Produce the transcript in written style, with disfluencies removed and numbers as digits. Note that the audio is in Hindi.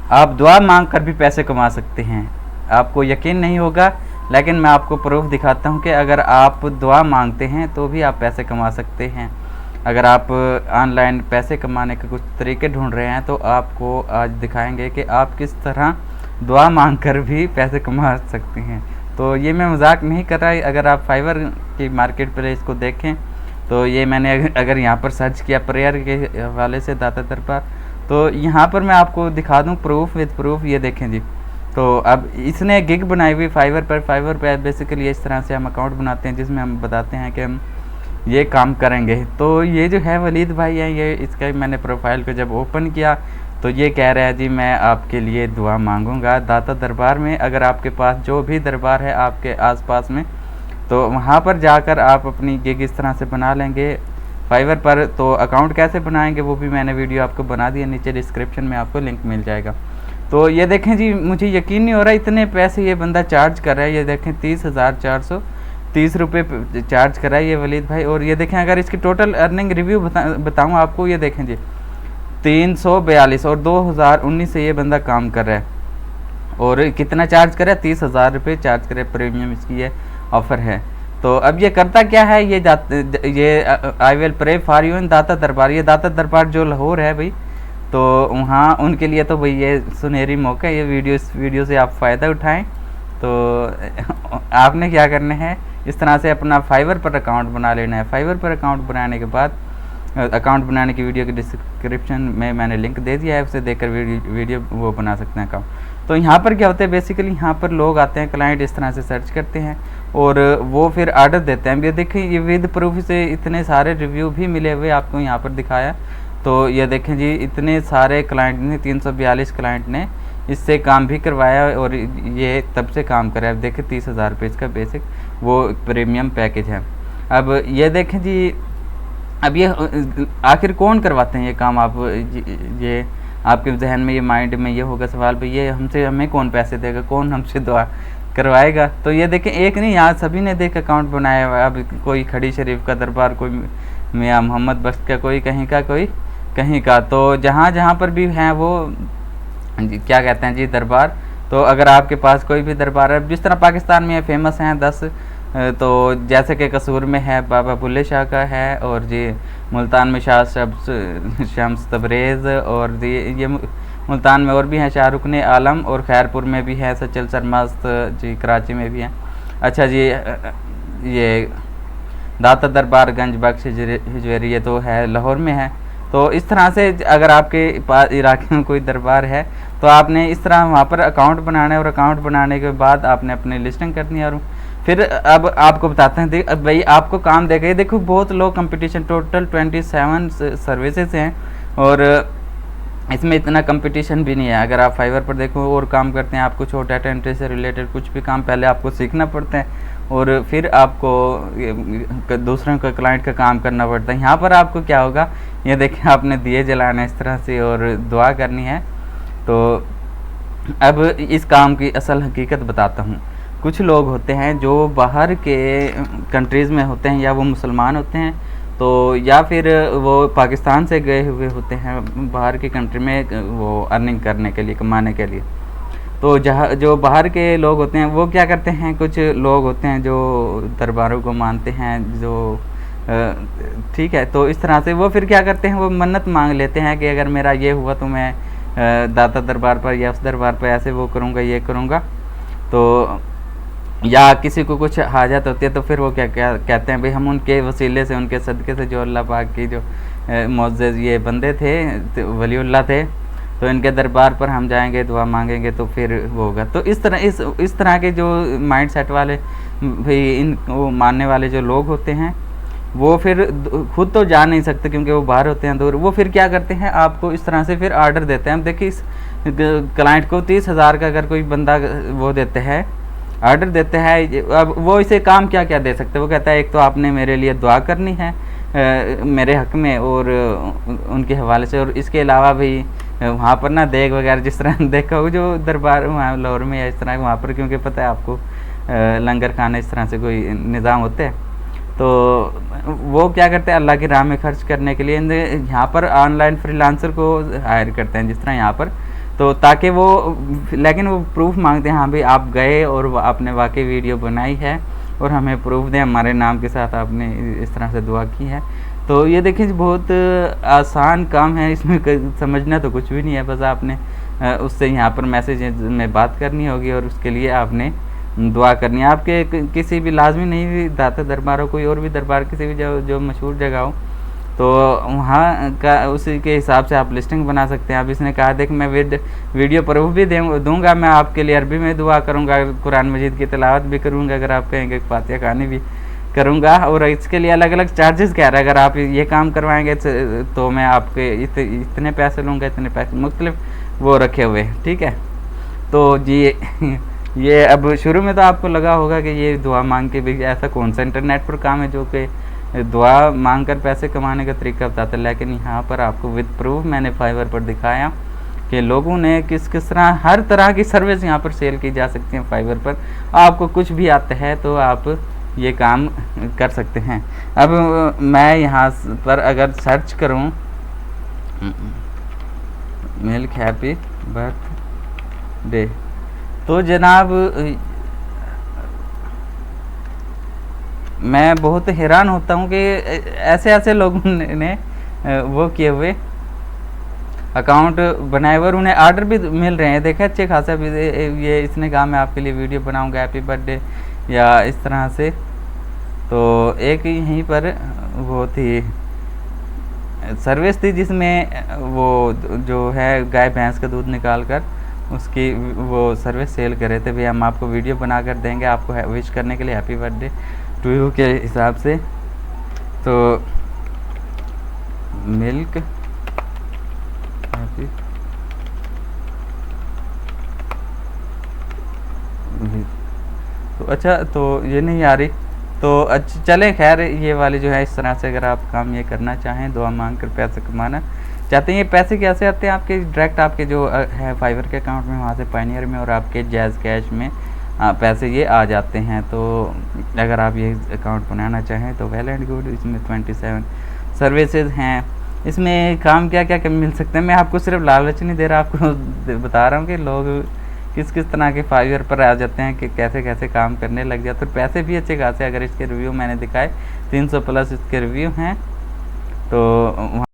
आप दुआ मांग कर भी पैसे कमा सकते हैं। आपको यकीन नहीं होगा, लेकिन मैं आपको प्रूफ दिखाता हूँ कि अगर आप दुआ मांगते हैं तो भी आप पैसे कमा सकते हैं। अगर आप ऑनलाइन पैसे कमाने के कुछ तरीके ढूंढ रहे हैं तो आपको आज दिखाएंगे कि आप किस तरह दुआ मांग कर भी पैसे कमा सकते हैं। तो ये मैं मजाक नहीं कर रहा। अगर आप फाइवर की मार्केट प्लेस को देखें तो ये मैंने अगर यहाँ पर सर्च किया प्रेयर के हवाले से दाता दरबार, तो यहाँ पर मैं आपको दिखा दूँ प्रूफ विद प्रूफ। ये देखें जी, तो अब इसने गिग बनाई हुई फाइवर पर बेसिकली इस तरह से हम अकाउंट बनाते हैं जिसमें हम बताते हैं कि हम ये काम करेंगे। तो ये जो है वलीद भाई है, ये इसका मैंने प्रोफाइल को जब ओपन किया तो ये कह रहा है जी मैं आपके लिए दुआ मांगूंगा दाता दरबार में। अगर आपके पास जो भी दरबार है आपके आसपास में, तो वहाँ पर जाकर आप अपनी गिग इस तरह से बना लेंगे फाइवर पर। तो अकाउंट कैसे बनाएंगे वो भी मैंने वीडियो आपको बना दिया, नीचे डिस्क्रिप्शन में आपको लिंक मिल जाएगा। तो ये देखें जी, मुझे यकीन नहीं हो रहा इतने पैसे ये बंदा चार्ज कर रहा है। ये देखें 30,430 रुपये चार्ज कर रहा है ये वलीद भाई। और ये देखें अगर इसकी टोटल अर्निंग रिव्यू बताऊँ आपको, ये देखें जी 342 और 2019 से ये बंदा काम कर रहा है और कितना चार्ज कर रहा है 30,000 रुपये चार्ज कर रहा है। प्रीमियम इसकी ये ऑफ़र है। तो अब ये करता क्या है, ये I will pray for you in Data Darbar. ये दाता दरबार जो लाहौर है भाई, तो वहाँ उनके लिए तो भाई ये सुनहरी मौका है। ये इस वीडियो से आप फ़ायदा उठाएं। तो आपने क्या करना है, इस तरह से अपना फाइवर पर अकाउंट बना लेना है। फाइवर पर अकाउंट बनाने के बाद अकाउंट बनाने की वीडियो के डिस्क्रिप्शन में मैंने लिंक दे दिया है, उसे देखकर वीडियो वो बना सकते हैं अकाउंट। तो यहाँ पर क्या होता है बेसिकली, यहाँ पर लोग आते हैं, क्लाइंट इस तरह से सर्च करते हैं और वो फिर ऑर्डर देते हैं। ये देखें, ये विद प्रूफ से इतने सारे रिव्यू भी मिले हुए आपको यहाँ पर दिखाया। तो ये देखें जी, इतने सारे क्लाइंट ने 342 क्लाइंट ने इससे काम भी करवाया और ये तब से काम कर रहा है। देखें 30,000 रुपये इसका बेसिक वो प्रीमियम पैकेज है। अब ये देखें जी, अब ये आखिर कौन करवाते हैं ये काम। आप ये आपके जहन में ये माइंड में ये होगा सवाल, भाई ये हमें कौन पैसे देगा, कौन हमसे दुआ करवाएगा। तो ये देखें, एक नहीं यहाँ सभी ने देख अकाउंट बनाया हुआ है। अब कोई खड़ी शरीफ का दरबार, कोई मियाँ मोहम्मद बख्श का, कोई कहीं का, कोई कहीं का। तो जहाँ जहाँ पर भी हैं वो क्या कहते हैं जी दरबार। तो अगर आपके पास कोई भी दरबार है, जिस तरह पाकिस्तान में फेमस हैं 10, तो जैसे कि कसूर में है बाबा बुल्ले शाह का है, और जी मुल्तान में शाह शम्स तबरेज़, और जी ये मुल्तान में और भी हैं शाहरुख ने आलम, और खैरपुर में भी है सचल सरमस्त जी, कराची में भी हैं। अच्छा जी, ये दाता दरबार गंज बख्श हिजवेरी ये तो है लाहौर में है। तो इस तरह से अगर आपके पास इलाके में कोई दरबार है तो आपने इस तरह वहाँ पर अकाउंट बनाना है, और अकाउंट बनाने के बाद आपने अपनी लिस्टिंग करनी है। और फिर अब आपको बताते हैं, अब भाई आपको काम देगा। ये देखो बहुत लो कंपटीशन, टोटल 27 सर्विसेज हैं और इसमें इतना कंपटीशन भी नहीं है। अगर आप फाइवर पर देखो और काम करते हैं, आपको छोटा डाटा एंट्री से रिलेटेड कुछ भी काम पहले आपको सीखना पड़ता है और फिर आपको दूसरों का क्लाइंट का काम करना पड़ता है। यहाँ पर आपको क्या होगा, ये देखें आपने दिए जलाना इस तरह से और दुआ करनी है। तो अब इस काम की असल हकीकत बताता हूँ। कुछ लोग होते हैं जो बाहर के कंट्रीज़ में होते हैं, या वो मुसलमान होते हैं, तो या फिर वो पाकिस्तान से गए हुए होते हैं बाहर की कंट्री में वो अर्निंग करने के लिए, कमाने के लिए। तो जहाँ जो बाहर के लोग होते हैं वो क्या करते हैं, कुछ लोग होते हैं जो दरबारों को मानते हैं, जो ठीक है। तो इस तरह से वो फिर क्या करते हैं, वो मन्नत मांग लेते हैं कि अगर मेरा ये हुआ तो मैं दाता दरबार पर या उस दरबार पर ऐसे वो करूँगा, ये करूँगा। तो या किसी को कुछ हाजत होती है तो फिर वो क्या कहते हैं, भाई हम उनके वसीले से, उनके सदक़े से, जो अल्लाह पाक की जो मुअज़्ज़ज़ ये बंदे थे, वलीउल्लाह थे, तो इनके दरबार पर हम जाएंगे, दुआ मांगेंगे तो फिर वो होगा। तो इस तरह के जो माइंड सेट वाले भाई इन वो मानने वाले जो लोग होते हैं, वो फिर खुद तो जा नहीं सकते क्योंकि वो बाहर होते हैं दूर। वो फिर क्या करते हैं, आपको इस तरह से फिर आर्डर देते हैं। अब देखिए इस क्लाइंट को 30,000 का अगर कोई बंदा वो देते हैं, ऑर्डर देते हैं, अब वो इसे काम क्या क्या दे सकते हैं। वो कहता है एक तो आपने मेरे लिए दुआ करनी है मेरे हक़ में और उनके हवाले से, और इसके अलावा भी वहाँ पर ना देग वगैरह, जिस तरह देखा हो जो दरबार वहाँ लाहौर में या इस तरह वहाँ पर, क्योंकि पता है आपको लंगर खाने इस तरह से कोई निज़ाम होते हैं। तो वो क्या करते हैं, अल्लाह की राह में खर्च करने के लिए यहाँ पर ऑनलाइन फ्रीलांसर को हायर करते हैं। जिस तरह यहाँ पर तो ताकि वो, लेकिन वो प्रूफ मांगते हैं, हाँ भाई आप गए और आपने वाकई वीडियो बनाई है और हमें प्रूफ दें, हमारे नाम के साथ आपने इस तरह से दुआ की है। तो ये देखिए बहुत आसान काम है, इसमें समझना तो कुछ भी नहीं है, बस आपने उससे यहाँ पर मैसेज में बात करनी होगी और उसके लिए आपने दुआ करनी है। आपके किसी भी लाजमी नहीं भी दाता दरबार हो, कोई और भी दरबार किसी भी जो मशहूर जगह हो, तो वहाँ का उसी के हिसाब से आप लिस्टिंग बना सकते हैं। अब इसने कहा देख मैं वीडियो प्रूफ भी दूंगा, मैं आपके लिए अरबी में दुआ करूँगा, कुरान मजीद की तिलावत भी करूँगा, अगर आप कहेंगे फातिहा खानी भी करूँगा, और इसके लिए अलग अलग चार्जेस कह रहा है। अगर आप ये काम करवाएंगे तो मैं आपके इतने पैसे लूँगा, इतने पैसे मुख्तलिफ वो रखे हुए, ठीक है। तो जी ये अब शुरू में तो आपको लगा होगा कि ये दुआ मांग के भी ऐसा कौन सा इंटरनेट पर काम है जो कि दुआ मांग कर पैसे कमाने का तरीका बताता है, लेकिन यहाँ पर आपको विद प्रूफ मैंने फाइवर पर दिखाया कि लोगों ने किस तरह हर तरह की सर्विस यहाँ पर सेल की जा सकती है फाइवर पर। आपको कुछ भी आता है तो आप ये काम कर सकते हैं। अब मैं यहाँ पर अगर सर्च करूँ मिल्क हैप्पी बर्थडे, तो जनाब मैं बहुत हैरान होता हूँ कि ऐसे ऐसे लोगों ने वो किए हुए अकाउंट बनाए हुए, उन्हें आर्डर भी मिल रहे हैं। देखे अच्छे खासा भी, ये इसने कहा मैं आपके लिए वीडियो बनाऊंगा हैप्पी बर्थडे या इस तरह से। तो एक यहीं पर वो थी सर्विस थी जिसमें वो जो है गाय भैंस का दूध निकाल कर उसकी वो सर्विस सेल कर रहे थे। भैया हम आपको वीडियो बना कर देंगे आपको विश करने के लिए हैप्पी बर्थडे टू यू के हिसाब से। तो मिल्क हैप्पी तो अच्छा, तो ये नहीं आ रही, तो अच्छा चलें खैर, ये वाली जो है इस तरह से अगर आप काम ये करना चाहें, दुआ मांग कर पैसे कमाना चाहते हैं। ये पैसे कैसे आते हैं आपके डायरेक्ट आपके जो है फाइवर के अकाउंट में, वहाँ से पायनियर में और आपके जैज़ कैश में पैसे ये आ जाते हैं। तो अगर आप ये अकाउंट बनाना चाहें तो वेल एंड गुड। इसमें 27 सर्विसेज हैं। इसमें काम क्या क्या मिल सकते हैं, मैं आपको सिर्फ लालच नहीं दे रहा, आपको बता रहा हूँ कि लोग किस किस तरह के फाइवर पर आ जाते हैं कि कैसे कैसे काम करने लग जाते हैं। पैसे भी अच्छे खासे, अगर इसके रिव्यू मैंने दिखाए 300 प्लस इसके रिव्यू हैं। तो